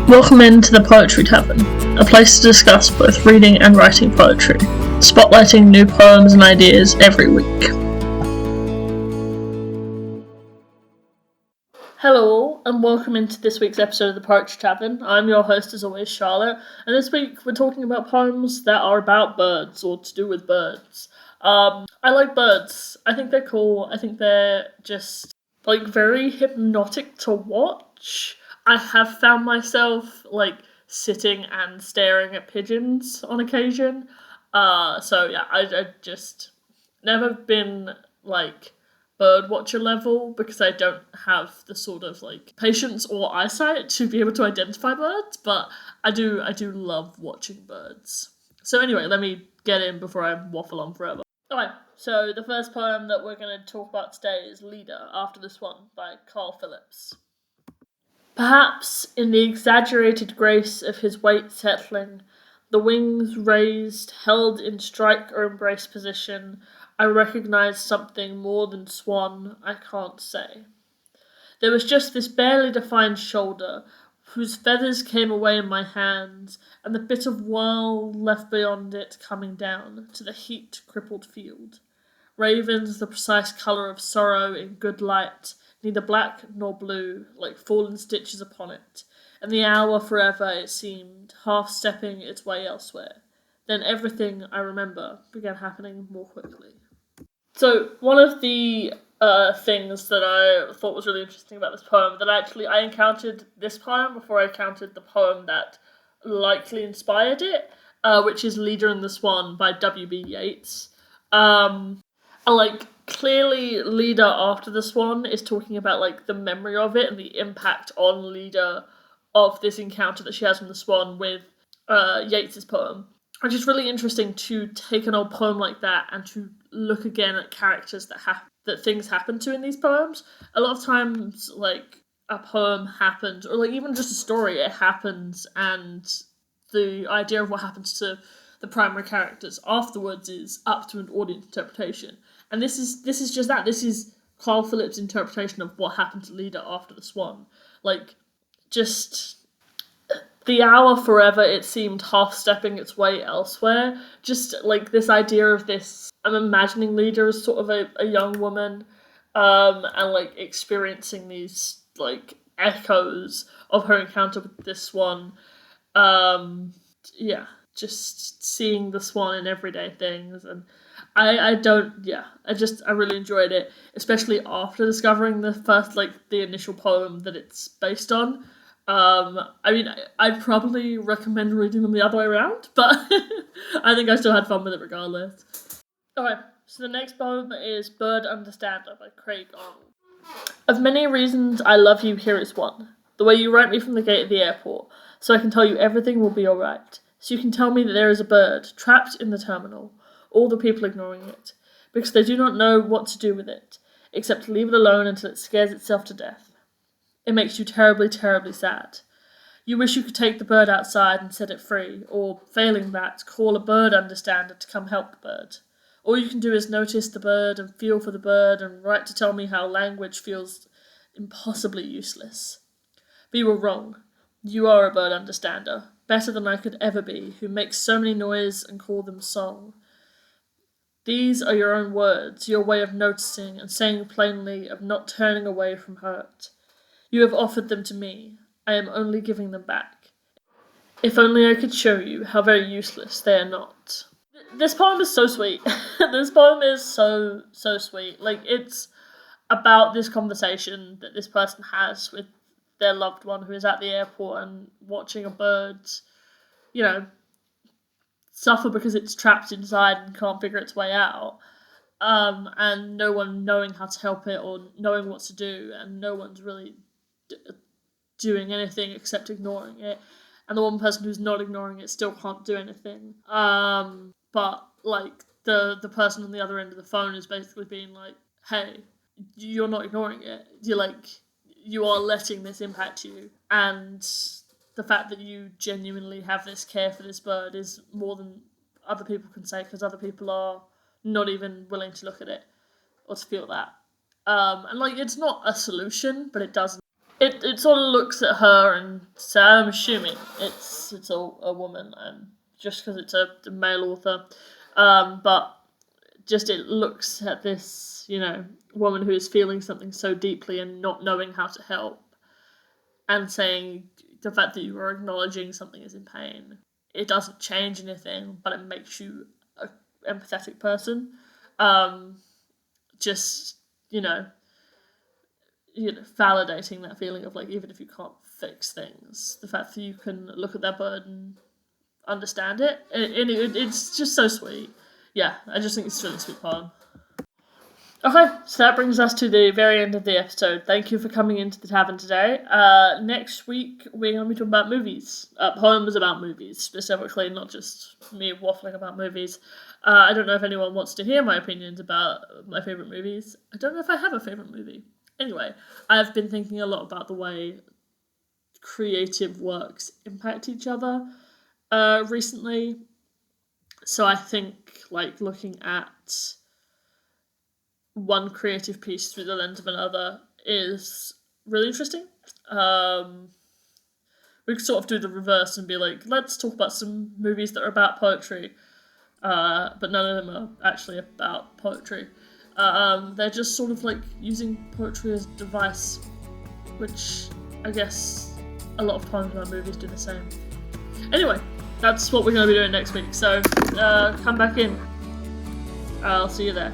Welcome into the Poetry Tavern, a place to discuss both reading and writing poetry, spotlighting new poems and ideas every week. Hello all, and welcome into this week's episode of the Poetry Tavern. I'm your host as always, Charlotte, and this week we're talking about poems that are about birds, or to do with birds. I like birds. I think they're cool. I think they're just, very hypnotic to watch. I have found myself, sitting and staring at pigeons on occasion. I just never been, bird watcher level because I don't have the sort of, patience or eyesight to be able to identify birds, but I do love watching birds. So anyway, let me get in before I waffle on forever. Alright, so the first poem that we're going to talk about today is Leader, After the Swan, by Phillips. Perhaps in the exaggerated grace of his weight settling, the wings raised, held in strike or embrace position, I recognized something more than swan, I can't say. There was just this barely defined shoulder, whose feathers came away in my hands, and the bit of whirl left beyond it coming down to the heat-crippled field. Ravens, the precise colour of sorrow in good light, neither black nor blue, like fallen stitches upon it, and the hour forever, it seemed, half-stepping its way elsewhere. Then everything, I remember, began happening more quickly. So, one of the things that I thought was really interesting about this poem, that I encountered this poem before I encountered the poem that likely inspired it, which is Leader and the Swan by W.B. Yeats. Clearly Leader After the Swan is talking about, the memory of it and the impact on Leader of this encounter that she has from the swan with Yeats's poem. Which is really interesting to take an old poem like that and to look again at characters that things happen to in these poems. A lot of times, a poem happens, or even just a story, it happens, and the idea of what happens to the primary characters afterwards is up to an audience interpretation. And this is just that. This is Carl Phillips' interpretation of what happened to Leader after the swan. Just the hour forever, it seemed, half-stepping its way elsewhere. Just, this idea of this, I'm imagining Leader as sort of a young woman, and, experiencing these, echoes of her encounter with this swan. Just seeing the swan in everyday things, and I really enjoyed it, especially after discovering the first, the initial poem that it's based on. I'd probably recommend reading them the other way around, but I think I still had fun with it regardless. Okay, so the next poem is Bird Understander by Craig Arnold. Of many reasons I love you, here is one. The way you write me from the gate of the airport, so I can tell you everything will be alright. So you can tell me that there is a bird trapped in the terminal, all the people ignoring it, because they do not know what to do with it, except to leave it alone until it scares itself to death. It makes you terribly, terribly sad. You wish you could take the bird outside and set it free, or, failing that, call a bird understander to come help the bird. All you can do is notice the bird and feel for the bird and write to tell me how language feels impossibly useless. But you were wrong. You are a bird understander, better than I could ever be, who makes so many noise and call them song. These are your own words, your way of noticing and saying plainly, of not turning away from hurt. You have offered them to me. I am only giving them back. If only I could show you how very useless they are not. This poem is so sweet. This poem is so sweet. It's about this conversation that this person has with their loved one who is at the airport and watching a bird, suffer because it's trapped inside and can't figure its way out. And no one knowing how to help it or knowing what to do, and no one's really doing anything except ignoring it, and the one person who's not ignoring it still can't do anything. But the person on the other end of the phone is basically being like, hey, you're not ignoring it. You are letting this impact you, and the fact that you genuinely have this care for this bird is more than other people can say, because other people are not even willing to look at it or to feel that. And it's not a solution, but it does it sort of looks at her and so I'm assuming it's a woman, just because it's a male author, but just it looks at this, woman who is feeling something so deeply and not knowing how to help, and saying the fact that you are acknowledging something is in pain. It doesn't change anything, but it makes you an empathetic person. Just you know, validating that feeling of like, even if you can't fix things, the fact that you can look at their burden, understand it, it's just so sweet. Yeah, I just think it's a really sweet poem. Okay, so that brings us to the very end of the episode. Thank you for coming into the tavern today. Next week, we're going to be talking about movies. Poems about movies, specifically, not just me waffling about movies. I don't know if anyone wants to hear my opinions about my favourite movies. I don't know if I have a favourite movie. Anyway, I've been thinking a lot about the way creative works impact each other recently. So I think, like, looking at one creative piece through the lens of another is really interesting. We could sort of do the reverse and be like, let's talk about some movies that are about poetry, but none of them are actually about poetry. They're just sort of like using poetry as a device, which I guess a lot of times our movies do the same. Anyway, that's what we're going to be doing next week, so come back in. I'll see you there.